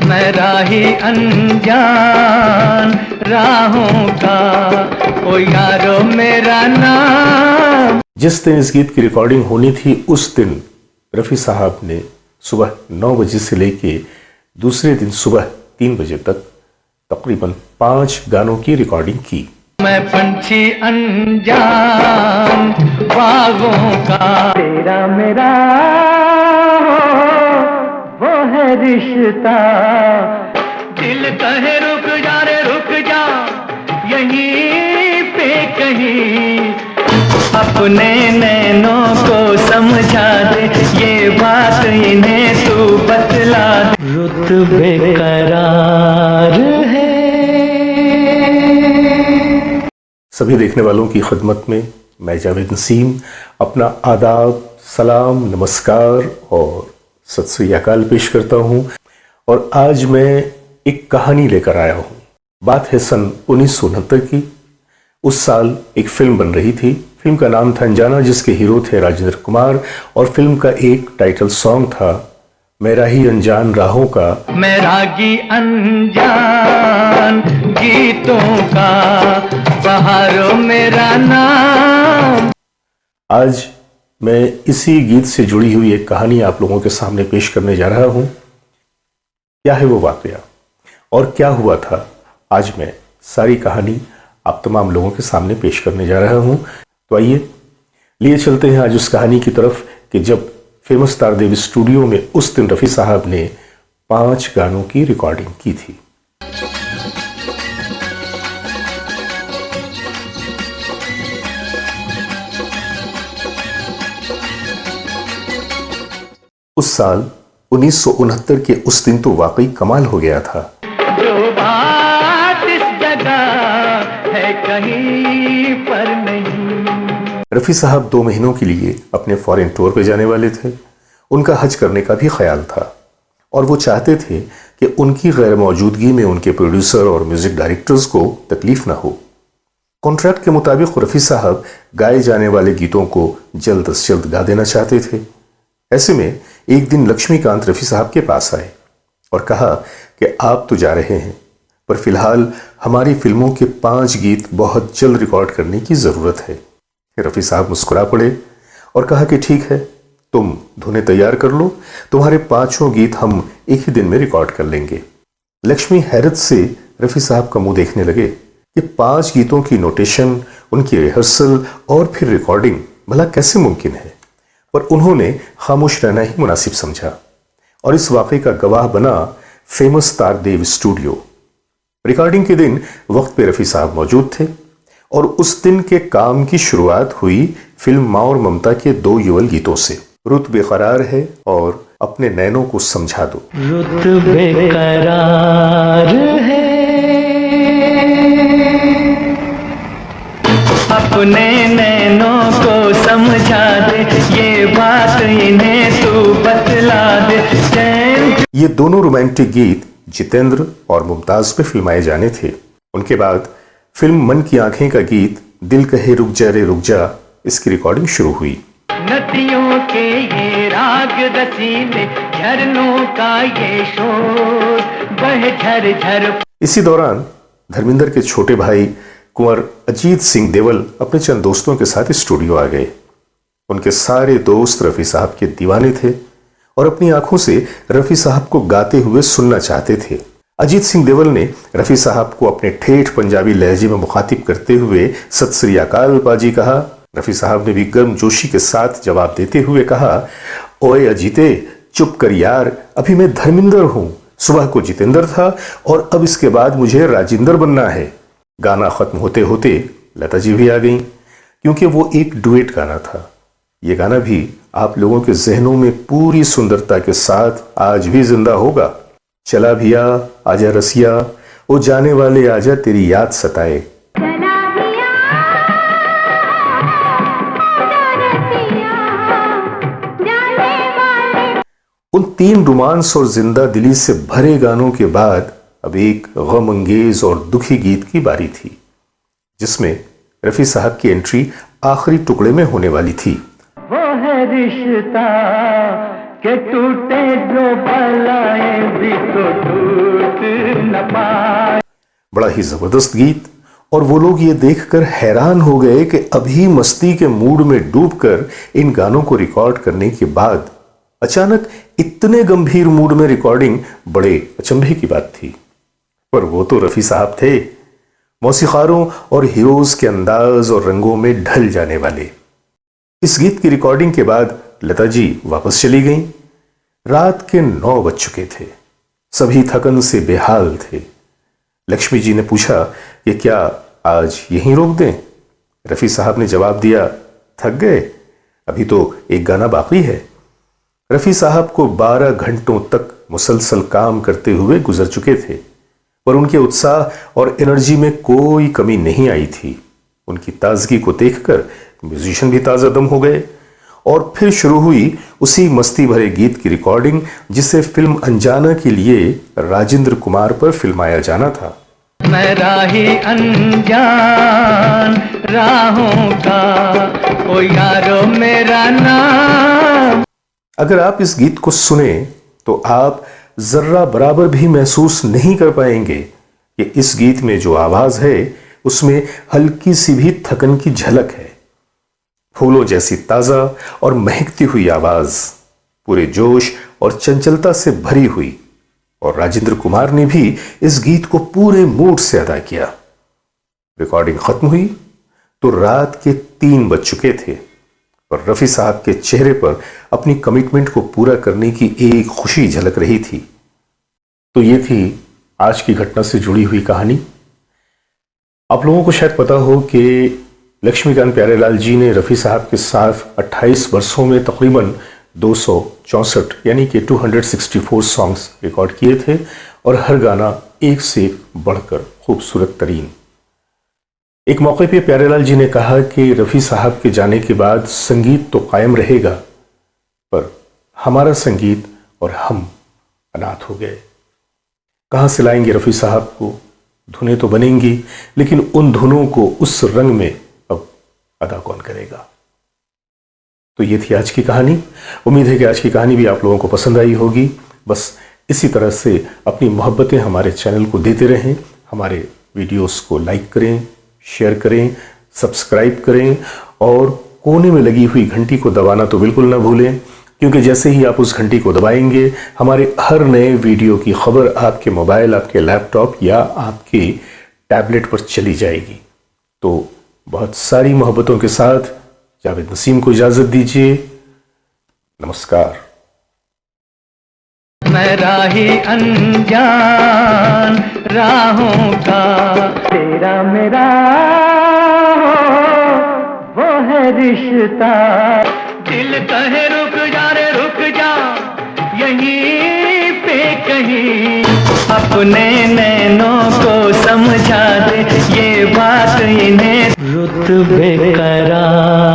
मैं राही अनजान राहों का, ओ यारो मेरा नाम। जिस दिन इस गीत की रिकॉर्डिंग होनी थी उस दिन रफ़ी साहब ने सुबह 9 बजे से लेके दूसरे दिन सुबह 3 बजे तक तकरीबन 5 गानों की रिकॉर्डिंग की। मैं पंछी अनजान बागों का, तेरा मेरा वो है रिश्ता। दिल कहे रुक जा रे रुक जा, यहीं पे कहीं अपने नैनों को समझा दे, ये बात इन्हें तू बतला दे। रुत बेकरार है। सभी देखने वालों की खिदमत में मैं जावेद नसीम अपना आदाब, सलाम, नमस्कार और सत श्री अकाल पेश करता हूँ। और आज मैं एक कहानी लेकर आया हूँ। बात है सन 1969 की। उस साल एक फिल्म बन रही थी। फिल्म का नाम था अनजाना, जिसके हीरो थे राजेंद्र कुमार, और फिल्म का एक टाइटल सॉन्ग था मैं राही अनजान राहों का। मैं रागी अनजान गीतों का, बहारों मेरा नाम। आज मैं इसी गीत से जुड़ी हुई एक कहानी आप लोगों के सामने पेश करने जा रहा हूं। क्या है वो वाकया और क्या हुआ था, आज मैं सारी कहानी आप तमाम लोगों के सामने पेश करने जा रहा हूं। तो आइए लिए चलते हैं आज उस कहानी की तरफ कि जब फेमस तारदेव स्टूडियो में उस दिन रफ़ी साहब ने 5 गानों की रिकॉर्डिंग की थी। उस साल 1969 के उस दिन तो वाकई कमाल हो गया था। जो बात इस जगह है कहीं पर नहीं। रफ़ी साहब 2 महीनों के लिए अपने फॉरेन टूर पे जाने वाले थे। उनका हज करने का भी ख्याल था और वो चाहते थे कि उनकी गैर मौजूदगी में उनके प्रोड्यूसर और म्यूजिक डायरेक्टर्स को तकलीफ ना हो। कॉन्ट्रैक्ट के मुताबिक रफ़ी साहब गाए जाने वाले गीतों को जल्द से जल्द गा देना चाहते थे। ऐसे में एक दिन लक्ष्मीकांत रफ़ी साहब के पास आए और कहा कि आप तो जा रहे हैं, पर फिलहाल हमारी फिल्मों के 5 गीत बहुत जल्द रिकॉर्ड करने की ज़रूरत है। रफ़ी साहब मुस्कुरा पड़े और कहा कि ठीक है, तुम धुनें तैयार कर लो, तुम्हारे 5 गीत हम एक ही दिन में रिकॉर्ड कर लेंगे। लक्ष्मी हैरत से रफ़ी साहब का मुंह देखने लगे कि 5 गीतों की नोटेशन, उनकी रिहर्सल और फिर रिकॉर्डिंग भला कैसे मुमकिन है। पर उन्होंने खामोश रहना ही मुनासिब समझा और इस वाक़े का गवाह बना फेमस तारदेव स्टूडियो। रिकॉर्डिंग के दिन वक्त पे रफ़ी साहब मौजूद थे और उस दिन के काम की शुरुआत हुई फिल्म माँ और ममता के 2 युगल गीतों से, रुत बेकरार है और अपने नैनों को समझा दो। रुत बेकरार है, अपने नैनों को समझा दे, ये बात इन्हें तू बतला दे। ये दोनों रोमांटिक गीत जितेंद्र और मुमताज पे फिल्माए जाने थे। उनके बाद फिल्म मन की आंखें का गीत दिल कहे रुक जा रे रुक जा, इसकी रिकॉर्डिंग शुरू हुई। नदियों के ये राग रसीले, झरनों का ये शोर बह झर झर। इसी दौरान धर्मेंद्र के छोटे भाई कुंवर अजीत सिंह देवल अपने चंद दोस्तों के साथ स्टूडियो आ गए। उनके सारे दोस्त रफ़ी साहब के दीवाने थे और अपनी आंखों से रफ़ी साहब को गाते हुए सुनना चाहते थे। अजीत सिंह देवल ने रफ़ी साहब को अपने ठेठ पंजाबी लहजे में मुखातिब करते हुए सत श्री अकाल पाजी कहा। रफ़ी साहब ने भी गर्मजोशी के साथ जवाब देते हुए कहा, ओए अजीते चुप कर यार, अभी मैं धर्मेंद्र हूं, सुबह को जितेंद्र था और अब इसके बाद मुझे राजेंद्र बनना है। गाना खत्म होते होते लता जी भी आ गईं, क्योंकि वो एक डुएट गाना था। ये गाना भी आप लोगों के जहनों में पूरी सुंदरता के साथ आज भी जिंदा होगा। चला भिया आजा रसिया, वो जाने वाले आजा तेरी याद सताए। उन 3 रोमांस और जिंदा दिली से भरे गानों के बाद अब एक गम अंगेज और दुखी गीत की बारी थी, जिसमें रफ़ी साहब की एंट्री आखिरी टुकड़े में होने वाली थी। वो है रिश्ता के टूटे जो पलाए भी तो टूट न पाए। बड़ा ही जबरदस्त गीत। और वो लोग ये देखकर हैरान हो गए कि अभी मस्ती के मूड में डूबकर इन गानों को रिकॉर्ड करने के बाद अचानक इतने गंभीर मूड में रिकॉर्डिंग बड़े अचंभे की बात थी। पर वो तो रफी साहब थे, मौसीकारों और हीरोज के अंदाज और रंगों में ढल जाने वाले। इस गीत की रिकॉर्डिंग के बाद लता जी वापस चली गईं। रात के 9 बज चुके थे। सभी थकन से बेहाल थे। लक्ष्मी जी ने पूछा कि क्या आज यहीं रोक दें? रफी साहब ने जवाब दिया, थक गए, अभी तो एक गाना बाकी है। रफी साहब को 12 घंटों तक मुसलसल काम करते हुए गुजर चुके थे, पर उनके उत्साह और एनर्जी में कोई कमी नहीं आई थी। उनकी ताजगी को देखकर म्यूजिशियन भी ताजा दम हो गए और फिर शुरू हुई उसी मस्ती भरे गीत की रिकॉर्डिंग जिसे फिल्म अनजाना के लिए राजेंद्र कुमार पर फिल्माया जाना था। मैं राही अनजान राहों का, ओ यारो मेरा नाम। अगर आप इस गीत को सुने तो आप जर्रा बराबर भी महसूस नहीं कर पाएंगे कि इस गीत में जो आवाज है उसमें हल्की सी भी थकन की झलक है। फूलों जैसी ताजा और महकती हुई आवाज पूरे जोश और चंचलता से भरी हुई। और राजेंद्र कुमार ने भी इस गीत को पूरे मूड से अदा किया। रिकॉर्डिंग खत्म हुई तो रात के 3 बज चुके थे, पर रफी साहब के चेहरे पर अपनी कमिटमेंट को पूरा करने की एक खुशी झलक रही थी। तो ये थी आज की घटना से जुड़ी हुई कहानी। आप लोगों को शायद पता हो कि लक्ष्मीकांत प्यारेलाल जी ने रफी साहब के साथ 28 वर्षों में तकरीबन 264 यानी कि 264 सॉन्ग्स रिकॉर्ड किए थे और हर गाना एक से बढ़कर खूबसूरत तरीन। एक मौके पे प्यारेलाल जी ने कहा कि रफी साहब के जाने के बाद संगीत तो कायम रहेगा, पर हमारा संगीत और हम अनाथ हो गए। कहाँ से लाएंगे रफी साहब को? धुनें तो बनेंगी, लेकिन उन धुनों को उस रंग में अब अदा कौन करेगा? तो ये थी आज की कहानी। उम्मीद है कि आज की कहानी भी आप लोगों को पसंद आई होगी। बस इसी तरह से अपनी मोहब्बतें हमारे चैनल को देते रहें। हमारे वीडियोस को लाइक करें, शेयर करें, सब्सक्राइब करें और कोने में लगी हुई घंटी को दबाना तो बिल्कुल ना भूलें, क्योंकि जैसे ही आप उस घंटी को दबाएंगे हमारे हर नए वीडियो की खबर आपके मोबाइल, आपके लैपटॉप या आपके टैबलेट पर चली जाएगी। तो बहुत सारी मोहब्बतों के साथ जावेद नसीम को इजाजत दीजिए। नमस्कार। मैं राही अनजान राहों का, तेरा मेरा वो है रिश्ता। दिल कहे रुक जा रे रुक जा, यहीं पे कहीं अपने नैनों को समझा दे, ये बात इन्हें रुत बेकरार।